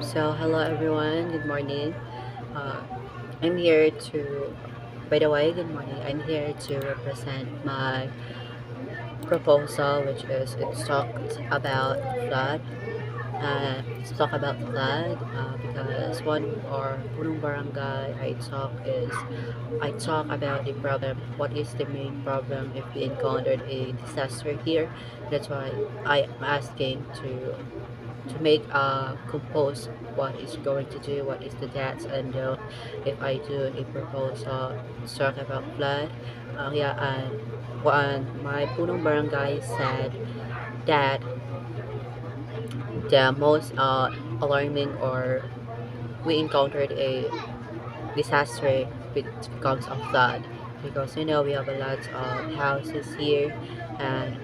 So, hello everyone, good morning. Uh, I'm here to, by the way, good morning. I'm here to represent my proposal, which is it's talked about flood. It's talk about flood because one or punong barangay I talk about the problem. What is the main problem if we encountered a disaster here? That's why I'm asking to make compose what is going to do, what is the dates, and if I do a proposal talk about flood. Yeah, and one my punong barangay said that the most alarming or we encountered a disaster which comes of flood because we have a lot of houses here, and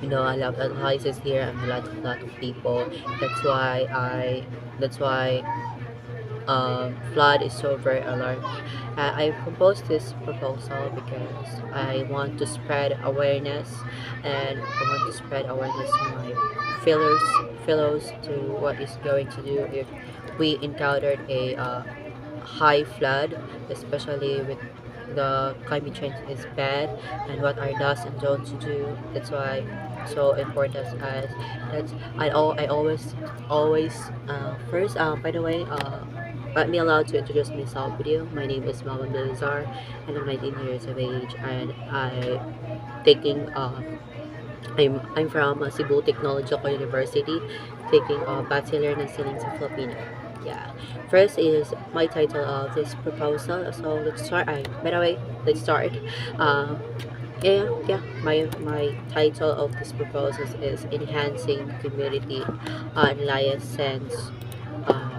a lot of houses here and a lot of people. That's why I that's why flood is so very alarming. I proposed this proposal because I want to spread awareness, and I want to spread awareness to my fellows to what is going to do if we encountered a high flood, especially with the climate change is bad, and what are does and don'ts do. That's why so important as that's I always first by the way let me allow to introduce myself with you. My name is Melvin Bilazar, and I'm 19 years of age, and taking I'm from Cebu Technological University, taking a Bachelor in Nursing sa Filipino. Yeah. First is my title of this proposal. So let's start. By the way, let's start. Um, yeah. My title of this proposal is enhancing community license, uh,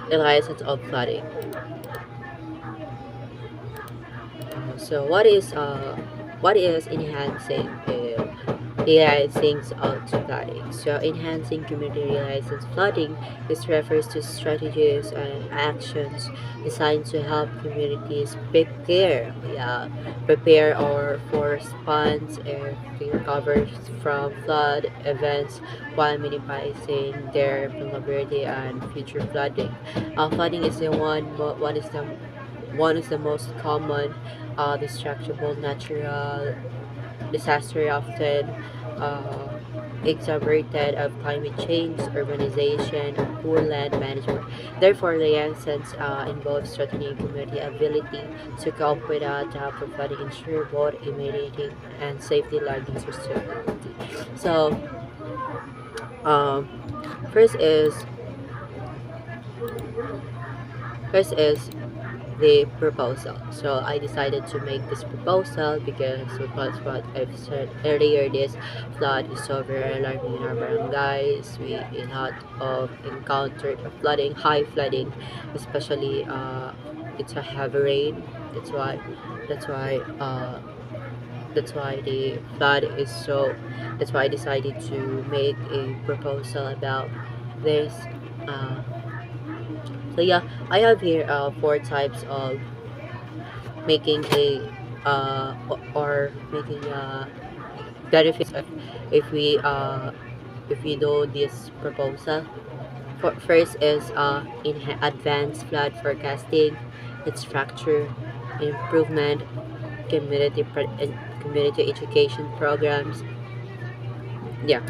license of flooding. So what is enhancing realizing flooding? So enhancing community realizing flooding this refers to strategies and actions designed to help communities prepare or for response if they recover from flood events while minimizing their vulnerability and future flooding. Flooding is the one is the most common destructible natural disaster, often uh, exacerbated of climate change, urbanization, and poor land management. Therefore, the essence involves strengthening community ability to cope with type of flooding, ensure both immediate and safety learning sustainability. So, um, first is first is the proposal. So I decided to make this proposal because it was what I've said earlier. This flood is so very alarming in our barangays. We a lot of encountered flooding, high flooding, especially it's a heavy rain. That's why that's why uh, that's why the flood is so. That's why I decided to make a proposal about this. Uh, so yeah, I have here four types of making a or making benefits if we uh if we do this proposal. First is in advanced flood forecasting, its structure, improvement, and community education programs. Yeah,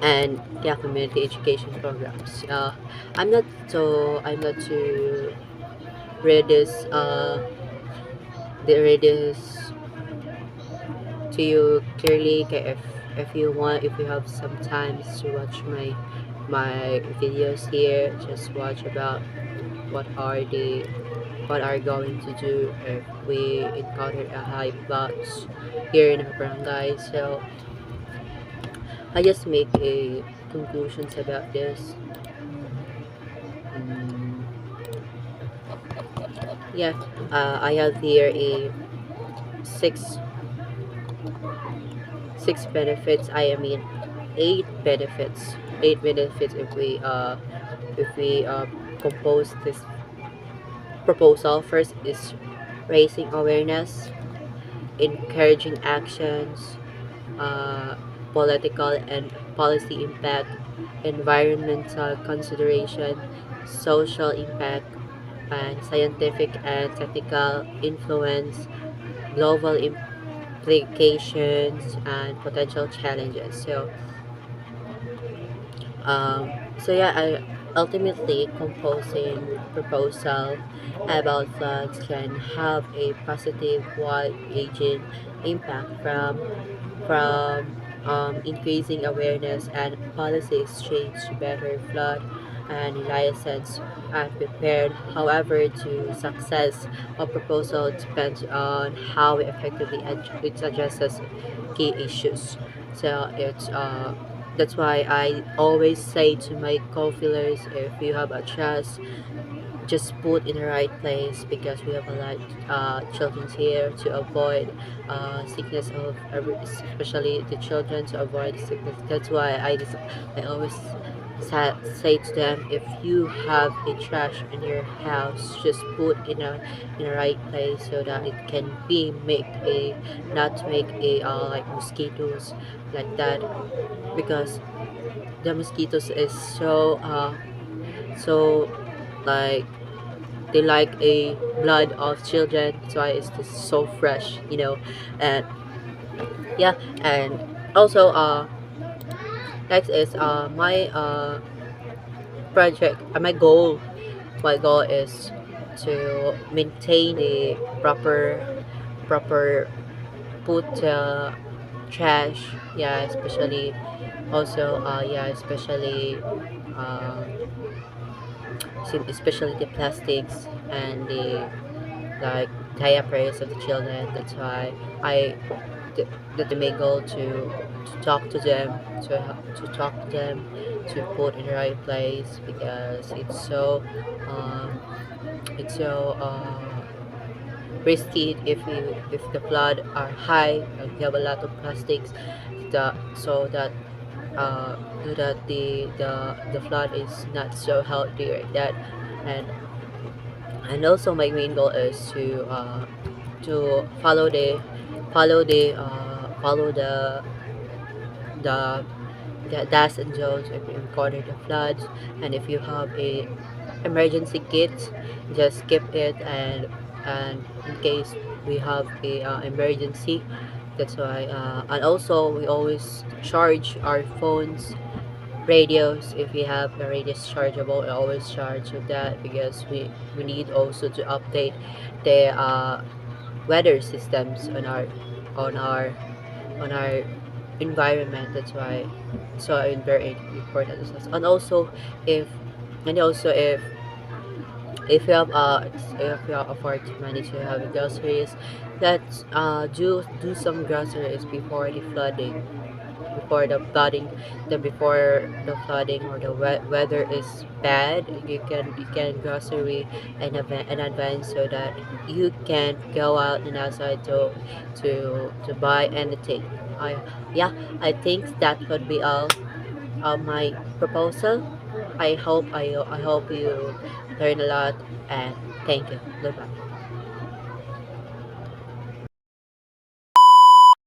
and yeah, community education programs. I'm not to read this read this to you clearly. If you want, if you have some time to watch my videos here, just watch about what are the what are going to do if we encounter a high floods here in our barangay. So I just make a conclusions about this. Mm, yeah, I have here a six six benefits. I mean eight benefits if we compose this proposal. First is raising awareness, encouraging actions, uh, political and policy impact, environmental consideration, social impact, and scientific and technical influence, global implications, and potential challenges. Um, yeah, I ultimately composing proposal about floods can have a positive wide-ranging impact from increasing awareness and policy exchange to better flood and license and prepared. However, to success of proposal depends on how effectively it addresses key issues. It's that's why I always say to my co-fillers, if you have a trust, just put in the right place because we have a lot children here to avoid sickness of especially the children to avoid sickness. That's why I always say to them, if you have a trash in your house, just put in a right place so that it can be make a not make a like mosquitoes like that, because the mosquitoes is so like they like a blood of children. That's why it's just so fresh, and yeah. And also next is my project, my goal is to maintain a proper put trash, yeah, especially also yeah, especially the plastics and the like diapers of the children. That's why I the main goal to talk to them, to talk to them, to put in the right place, because um, it's so risky if the flood are high and you have a lot of plastics, so that uh, so that the flood is not so healthy like that. And and also my main goal is to follow the the das and zones if you encounter the floods. And if you have a emergency kit, just keep it, and in case we have a emergency. That's why and also we always charge our phones, radios. If we have a radios chargeable, we always charge with that, because we need also to update the weather systems on our on our environment. That's why so very important as well. And also if and also if you have if you afford money to have groceries, let's do some groceries before the flooding or the weather is bad. You can grocery in advance, so that you can go out and outside to buy anything. I Yeah, I think that would be all of my proposal. I hope you learn a lot, and thank you. Goodbye.